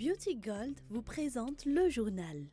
Beauty Gold vous présente le journal.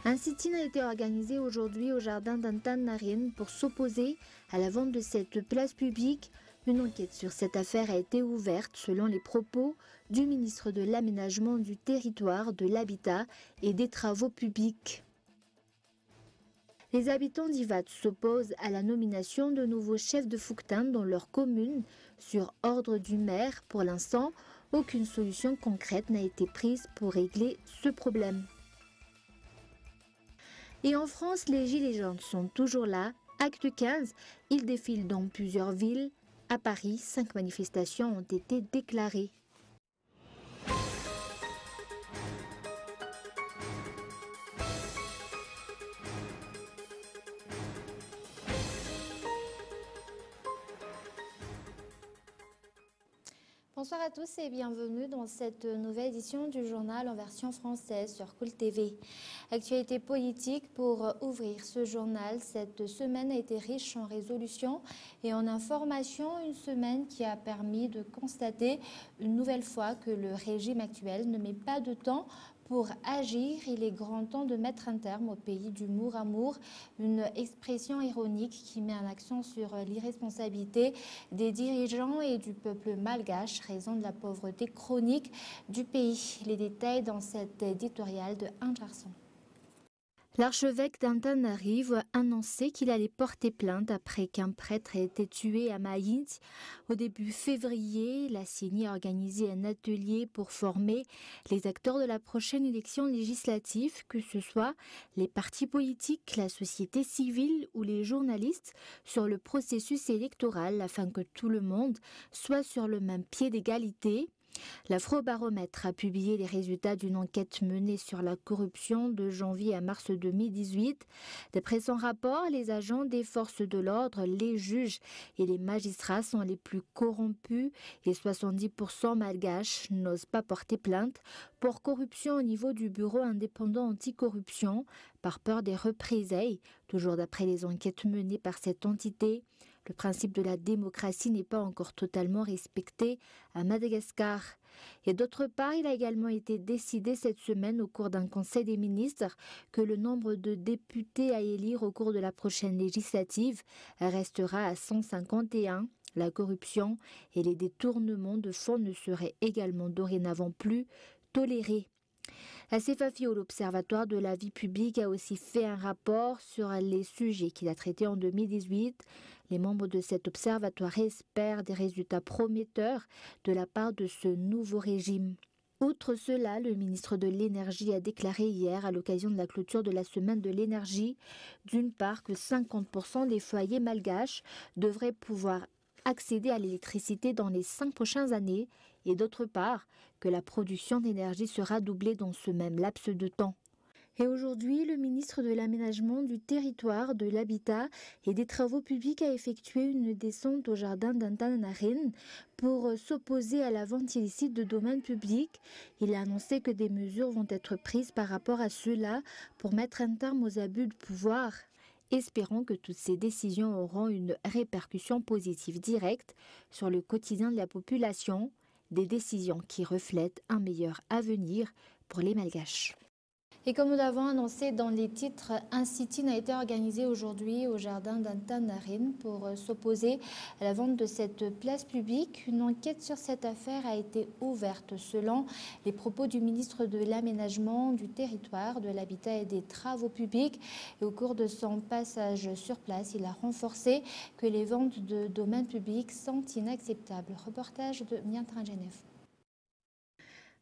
Un sit-in a été organisé aujourd'hui au jardin d'Antananarivo pour s'opposer à la vente de cette place publique. Une enquête sur cette affaire a été ouverte selon les propos du ministre de l'Aménagement du Territoire, de l'Habitat et des Travaux publics. Les habitants d'Ivat s'opposent à la nomination de nouveaux chefs de Fouctin dans leur commune sur ordre du maire. Pour l'instant, aucune solution concrète n'a été prise pour régler ce problème. Et en France, les gilets jaunes sont toujours là. Acte 15, ils défilent dans plusieurs villes. À Paris, 5 manifestations ont été déclarées. Bonsoir à tous et bienvenue dans cette nouvelle édition du journal en version française sur Cool TV. Actualité politique pour ouvrir ce journal. Cette semaine a été riche en résolutions et en informations. Une semaine qui a permis de constater une nouvelle fois que le régime actuel ne met pas de temps pour agir. Il est grand temps de mettre un terme au pays du mur à mur, une expression ironique qui met un accent sur l'irresponsabilité des dirigeants et du peuple malgache, raison de la pauvreté chronique du pays. Les détails dans cet éditorial de Anne Jarson. L'archevêque d'Antananarivo a annoncé qu'il allait porter plainte après qu'un prêtre ait été tué à Maït. Au début février, la CENI a organisé un atelier pour former les acteurs de la prochaine élection législative, que ce soit les partis politiques, la société civile ou les journalistes, sur le processus électoral afin que tout le monde soit sur le même pied d'égalité. L'Afrobaromètre a publié les résultats d'une enquête menée sur la corruption de janvier à mars 2018. D'après son rapport, les agents des forces de l'ordre, les juges et les magistrats sont les plus corrompus et 70% malgaches n'osent pas porter plainte pour corruption au niveau du bureau indépendant anticorruption par peur des représailles. Toujours d'après les enquêtes menées par cette entité, le principe de la démocratie n'est pas encore totalement respecté à Madagascar. Et d'autre part, il a également été décidé cette semaine au cours d'un conseil des ministres que le nombre de députés à élire au cours de la prochaine législative restera à 151. La corruption et les détournements de fonds ne seraient également dorénavant plus tolérés. La CFAFIO, l'Observatoire de la vie publique, a aussi fait un rapport sur les sujets qu'il a traités en 2018. Les membres de cet observatoire espèrent des résultats prometteurs de la part de ce nouveau régime. Outre cela, le ministre de l'Énergie a déclaré hier, à l'occasion de la clôture de la semaine de l'énergie, d'une part que 50% des foyers malgaches devraient pouvoir accéder à l'électricité dans les 5 prochaines années, et d'autre part que la production d'énergie sera doublée dans ce même laps de temps. Et aujourd'hui, le ministre de l'Aménagement du Territoire, de l'Habitat et des Travaux publics a effectué une descente au jardin d'Antananarivo pour s'opposer à la vente illicite de domaines publics. Il a annoncé que des mesures vont être prises par rapport à cela pour mettre un terme aux abus de pouvoir. Espérons que toutes ces décisions auront une répercussion positive directe sur le quotidien de la population, des décisions qui reflètent un meilleur avenir pour les Malgaches. Et comme nous l'avons annoncé dans les titres, un sit-in a été organisé aujourd'hui au jardin d'Antananarivo pour s'opposer à la vente de cette place publique. Une enquête sur cette affaire a été ouverte selon les propos du ministre de l'Aménagement du Territoire, de l'Habitat et des Travaux publics. Et au cours de son passage sur place, il a renforcé que les ventes de domaines publics sont inacceptables. Reportage de Miantran Genève.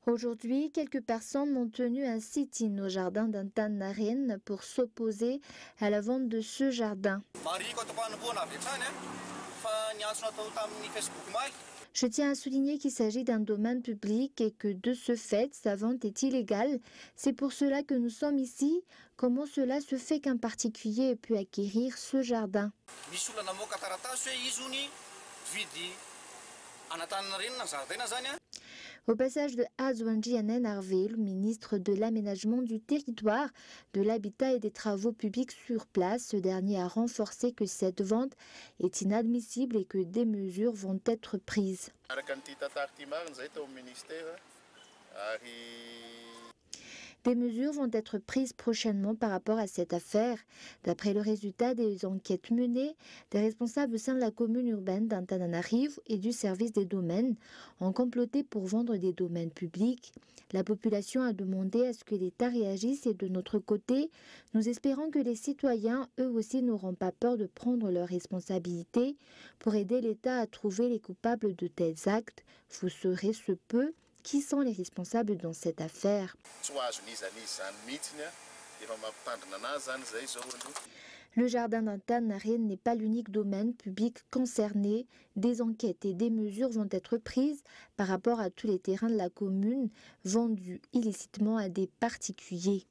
Aujourd'hui, quelques personnes ont tenu un sit-in au jardin d'Antananarivo pour s'opposer à la vente de ce jardin. Je tiens à souligner qu'il s'agit d'un domaine public et que de ce fait, sa vente est illégale. C'est pour cela que nous sommes ici. Comment cela se fait qu'un particulier ait pu acquérir ce jardin ? Au passage de Azwanji Anenarvé, le ministre de l'Aménagement du territoire, de l'Habitat et des Travaux publics sur place, ce dernier a renforcé que cette vente est inadmissible et que des mesures vont être prises. Des mesures vont être prises prochainement par rapport à cette affaire. D'après le résultat des enquêtes menées, des responsables au sein de la commune urbaine d'Antananarivo et du service des domaines ont comploté pour vendre des domaines publics. La population a demandé à ce que l'État réagisse et de notre côté, nous espérons que les citoyens, eux aussi, n'auront pas peur de prendre leurs responsabilités pour aider l'État à trouver les coupables de tels actes. Vous saurez ce peu. Qui sont les responsables dans cette affaire? Le jardin d'Antananarivo n'est pas l'unique domaine public concerné. Des enquêtes et des mesures vont être prises par rapport à tous les terrains de la commune vendus illicitement à des particuliers.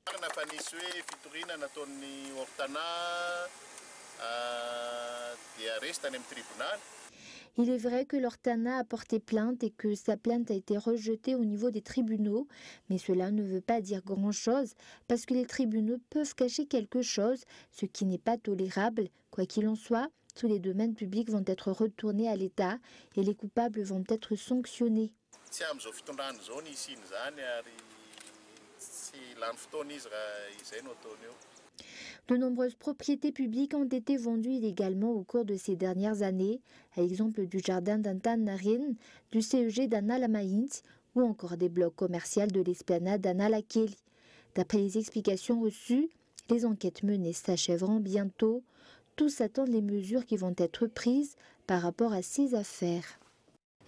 Il est vrai que l'Ortana a porté plainte et que sa plainte a été rejetée au niveau des tribunaux, mais cela ne veut pas dire grand-chose parce que les tribunaux peuvent cacher quelque chose, ce qui n'est pas tolérable. Quoi qu'il en soit, tous les domaines publics vont être retournés à l'État et les coupables vont être sanctionnés. De nombreuses propriétés publiques ont été vendues illégalement au cours de ces dernières années, à l'exemple du jardin d'Antananarivo, du CEG d'Analamaïnt ou encore des blocs commerciaux de l'esplanade d'Analakeli. D'après les explications reçues, les enquêtes menées s'achèveront bientôt. Tous attendent les mesures qui vont être prises par rapport à ces affaires.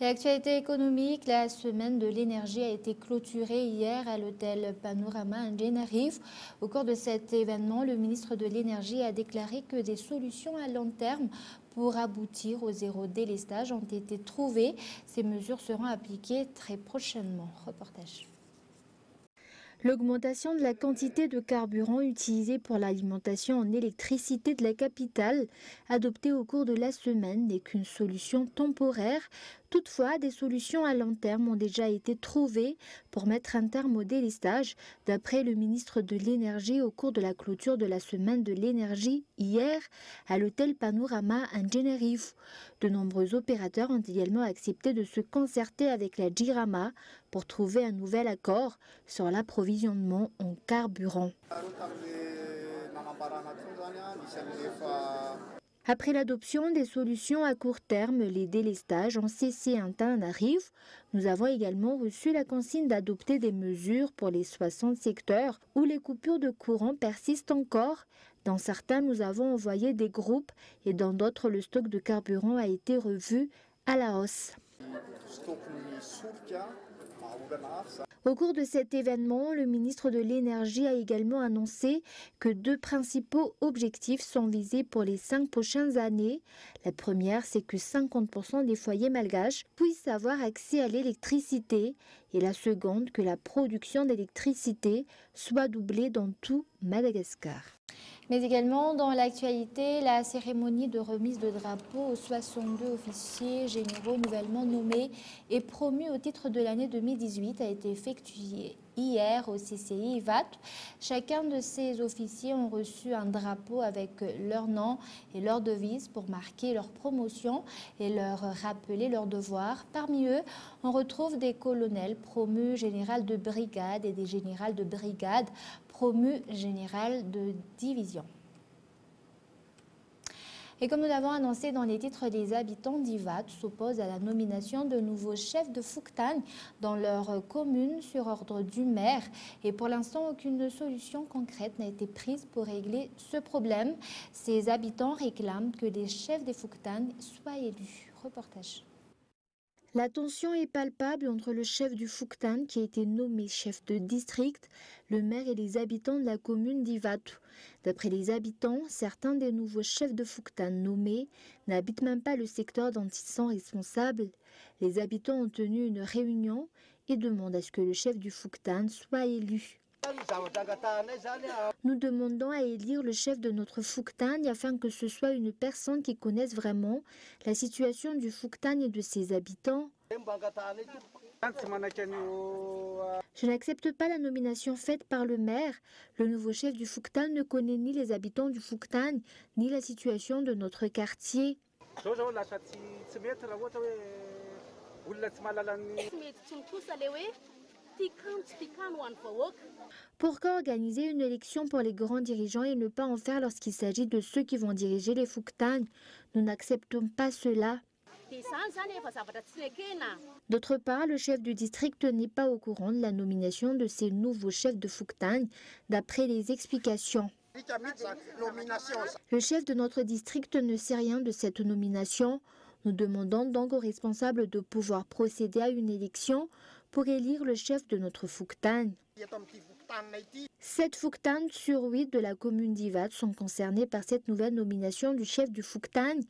Et actualité économique, la semaine de l'énergie a été clôturée hier à l'hôtel Panorama Antananarivo. Au cours de cet événement, le ministre de l'énergie a déclaré que des solutions à long terme pour aboutir au zéro délestage ont été trouvées. Ces mesures seront appliquées très prochainement. Reportage. L'augmentation de la quantité de carburant utilisé pour l'alimentation en électricité de la capitale, adoptée au cours de la semaine, n'est qu'une solution temporaire. Toutefois, des solutions à long terme ont déjà été trouvées pour mettre un terme au délestage, d'après le ministre de l'Énergie au cours de la clôture de la semaine de l'énergie hier à l'hôtel Panorama Antananarivo. De nombreux opérateurs ont également accepté de se concerter avec la JIRAMA pour trouver un nouvel accord sur l'approvisionnement en carburant. Après l'adoption des solutions à court terme, les délestages ont cessé à Antananarivo. Nous avons également reçu la consigne d'adopter des mesures pour les 60 secteurs où les coupures de courant persistent encore. Dans certains, nous avons envoyé des groupes et dans d'autres, le stock de carburant a été revu à la hausse. Au cours de cet événement, le ministre de l'Énergie a également annoncé que 2 principaux objectifs sont visés pour les 5 prochaines années. La première, c'est que 50% des foyers malgaches puissent avoir accès à l'électricité et la seconde, que la production d'électricité soit doublée dans tout Madagascar. Mais également dans l'actualité, la cérémonie de remise de drapeaux aux 62 officiers généraux nouvellement nommés et promus au titre de l'année 2018 a été effectuée hier au CCI IVAT. Chacun de ces officiers ont reçu un drapeau avec leur nom et leur devise pour marquer leur promotion et leur rappeler leurs devoirs. Parmi eux, on retrouve des colonels promus général de brigade et des générales de brigade promu général de division. Et comme nous l'avons annoncé dans les titres, les habitants d'Ivat s'opposent à la nomination de nouveaux chefs de Fouktane dans leur commune sur ordre du maire. Et pour l'instant, aucune solution concrète n'a été prise pour régler ce problème. Ces habitants réclament que les chefs des Fouktane soient élus. Reportage. La tension est palpable entre le chef du Fouktane qui a été nommé chef de district, le maire et les habitants de la commune d'Ivatu. D'après les habitants, certains des nouveaux chefs de Fouktane nommés n'habitent même pas le secteur dont ils sont responsables. Les habitants ont tenu une réunion et demandent à ce que le chef du Fouktane soit élu. Nous demandons à élire le chef de notre Fouktane afin que ce soit une personne qui connaisse vraiment la situation du Fouktane et de ses habitants. Je n'accepte pas la nomination faite par le maire. Le nouveau chef du Phuc Thanh ne connaît ni les habitants du Phuc Thanh, ni la situation de notre quartier. Pourquoi organiser une élection pour les grands dirigeants et ne pas en faire lorsqu'il s'agit de ceux qui vont diriger les Phuc Thanh? Nous n'acceptons pas cela. D'autre part, le chef du district n'est pas au courant de la nomination de ces nouveaux chefs de Phuc Thanh, d'après les explications. Le chef de notre district ne sait rien de cette nomination. Nous demandons donc aux responsables de pouvoir procéder à une élection pour élire le chef de notre Phuc Thanh. 7 Phuc Thanh sur 8 de la commune d'Ivat sont concernés par cette nouvelle nomination du chef du Phuc Thanh.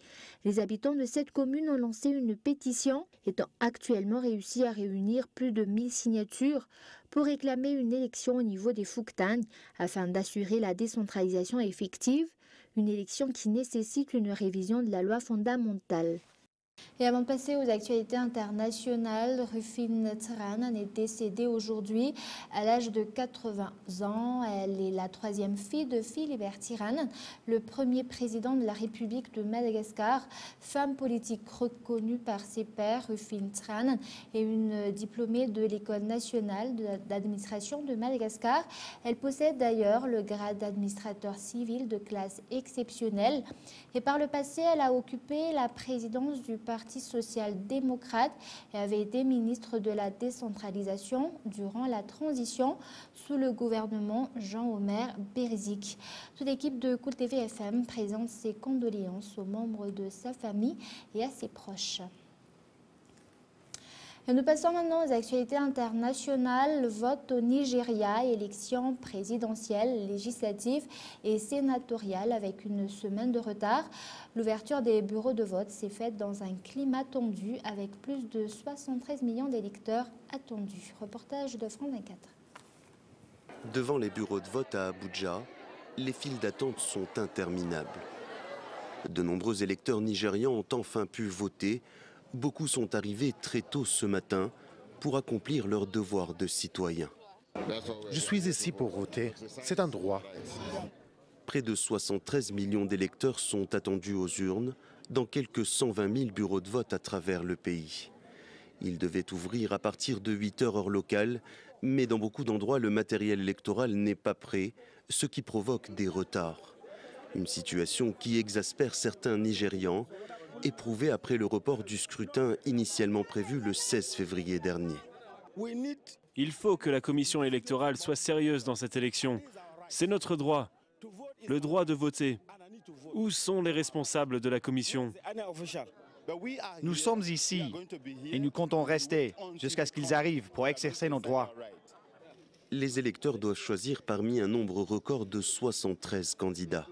Les habitants de cette commune ont lancé une pétition, étant actuellement réussi à réunir plus de 1000 signatures pour réclamer une élection au niveau des Phuc Thanh afin d'assurer la décentralisation effective, une élection qui nécessite une révision de la loi fondamentale. Et avant de passer aux actualités internationales, Rufin Tran est décédée aujourd'hui à l'âge de 80 ans. Elle est la troisième fille de Philibert Tiran, le premier président de la République de Madagascar. Femme politique reconnue par ses pairs, Rufin Tran est une diplômée de l'École nationale d'administration de Madagascar. Elle possède d'ailleurs le grade d'administrateur civil de classe exceptionnelle. Et par le passé, elle a occupé la présidence du Parti social-démocrate et avait été ministre de la décentralisation durant la transition sous le gouvernement Jean-Omer Berzik. Toute l'équipe de Cool TV FM présente ses condoléances aux membres de sa famille et à ses proches. Et nous passons maintenant aux actualités internationales. Le vote au Nigeria, élections présidentielles, législatives et sénatoriales avec une semaine de retard. L'ouverture des bureaux de vote s'est faite dans un climat tendu avec plus de 73 millions d'électeurs attendus. Reportage de France 24. Devant les bureaux de vote à Abuja, les files d'attente sont interminables. De nombreux électeurs nigérians ont enfin pu voter. Beaucoup sont arrivés très tôt ce matin pour accomplir leur devoir de citoyen. Je suis ici pour voter. C'est un droit. Près de 73 millions d'électeurs sont attendus aux urnes dans quelques 120 000 bureaux de vote à travers le pays. Ils devaient ouvrir à partir de 8 heures heure locale, mais dans beaucoup d'endroits, le matériel électoral n'est pas prêt, ce qui provoque des retards. Une situation qui exaspère certains Nigérians, éprouvée après le report du scrutin initialement prévu le 16 février dernier. Il faut que la commission électorale soit sérieuse dans cette élection. C'est notre droit, le droit de voter. Où sont les responsables de la commission ? Nous sommes ici et nous comptons rester jusqu'à ce qu'ils arrivent pour exercer nos droits. Les électeurs doivent choisir parmi un nombre record de 73 candidats.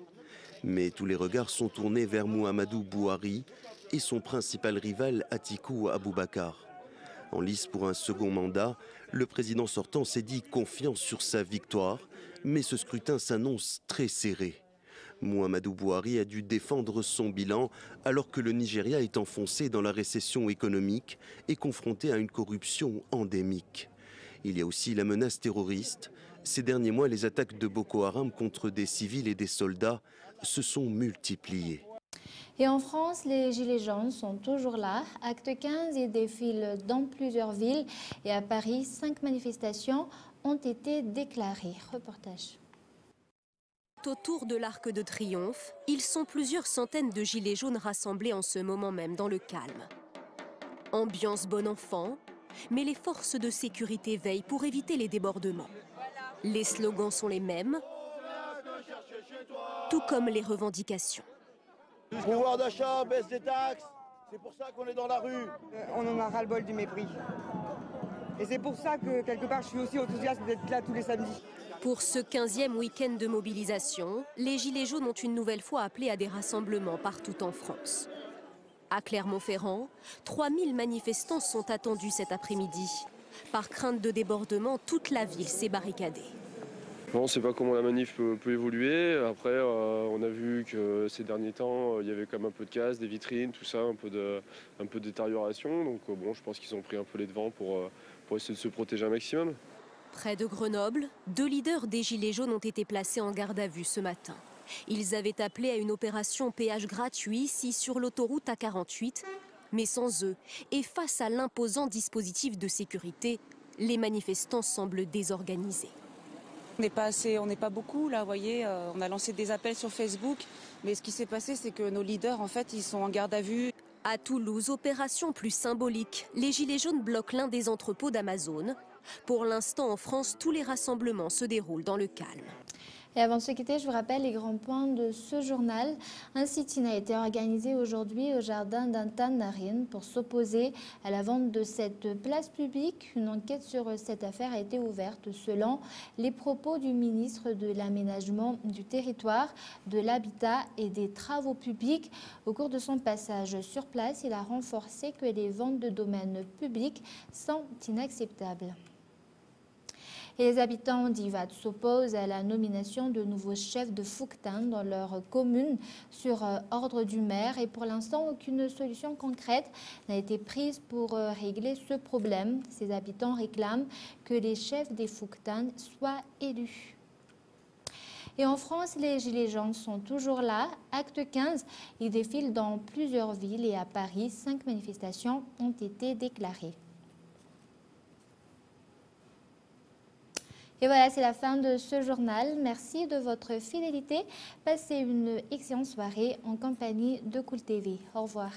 Mais tous les regards sont tournés vers Muhammadu Buhari et son principal rival Atiku Abubakar. En lice pour un second mandat, le président sortant s'est dit confiant sur sa victoire, mais ce scrutin s'annonce très serré. Muhammadu Buhari a dû défendre son bilan alors que le Nigeria est enfoncé dans la récession économique et confronté à une corruption endémique. Il y a aussi la menace terroriste. Ces derniers mois, les attaques de Boko Haram contre des civils et des soldats se sont multipliées. Et en France, les Gilets jaunes sont toujours là. Acte 15, ils défilent dans plusieurs villes. Et à Paris, 5 manifestations ont été déclarées. Reportage. Autour de l'Arc de Triomphe, ils sont plusieurs centaines de Gilets jaunes rassemblés en ce moment même dans le calme. Ambiance bon enfant, mais les forces de sécurité veillent pour éviter les débordements. Les slogans sont les mêmes, tout comme les revendications. Pouvoir d'achat, baisse des taxes, c'est pour ça qu'on est dans la rue. On en a ras-le-bol du mépris. Et c'est pour ça que, quelque part, je suis aussi enthousiaste d'être là tous les samedis. Pour ce 15e week-end de mobilisation, les Gilets jaunes ont une nouvelle fois appelé à des rassemblements partout en France. À Clermont-Ferrand, 3000 manifestants sont attendus cet après-midi. Par crainte de débordement, toute la ville s'est barricadée. On ne sait pas comment la manif peut évoluer. Après, on a vu que ces derniers temps, il y avait quand même un peu de casse, des vitrines, tout ça, un peu de détérioration. Donc bon, je pense qu'ils ont pris un peu les devants pour essayer de se protéger un maximum. Près de Grenoble, 2 leaders des Gilets jaunes ont été placés en garde à vue ce matin. Ils avaient appelé à une opération péage gratuit ici sur l'autoroute A48, mais sans eux et face à l'imposant dispositif de sécurité, les manifestants semblent désorganisés. On n'est pas beaucoup là, vous voyez, on a lancé des appels sur Facebook, mais ce qui s'est passé, c'est que nos leaders, en fait, ils sont en garde à vue. À Toulouse, opération plus symbolique, les Gilets jaunes bloquent l'un des entrepôts d'Amazon. Pour l'instant, en France, tous les rassemblements se déroulent dans le calme. Et avant de se quitter, je vous rappelle les grands points de ce journal. Un sit-in a été organisé aujourd'hui au jardin d'Antan-Narine pour s'opposer à la vente de cette place publique. Une enquête sur cette affaire a été ouverte selon les propos du ministre de l'Aménagement du Territoire, de l'Habitat et des Travaux publics. Au cours de son passage sur place, il a renforcé que les ventes de domaines publics sont inacceptables. Et les habitants d'Ivat s'opposent à la nomination de nouveaux chefs de Fouquetin dans leur commune sur ordre du maire. Et pour l'instant, aucune solution concrète n'a été prise pour régler ce problème. Ces habitants réclament que les chefs des Fouquetins soient élus. Et en France, les Gilets jaunes sont toujours là. Acte 15, ils défilent dans plusieurs villes et à Paris, 5 manifestations ont été déclarées. Et voilà, c'est la fin de ce journal. Merci de votre fidélité. Passez une excellente soirée en compagnie de Cool TV. Au revoir.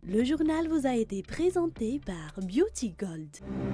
Le journal vous a été présenté par Beauty Gold.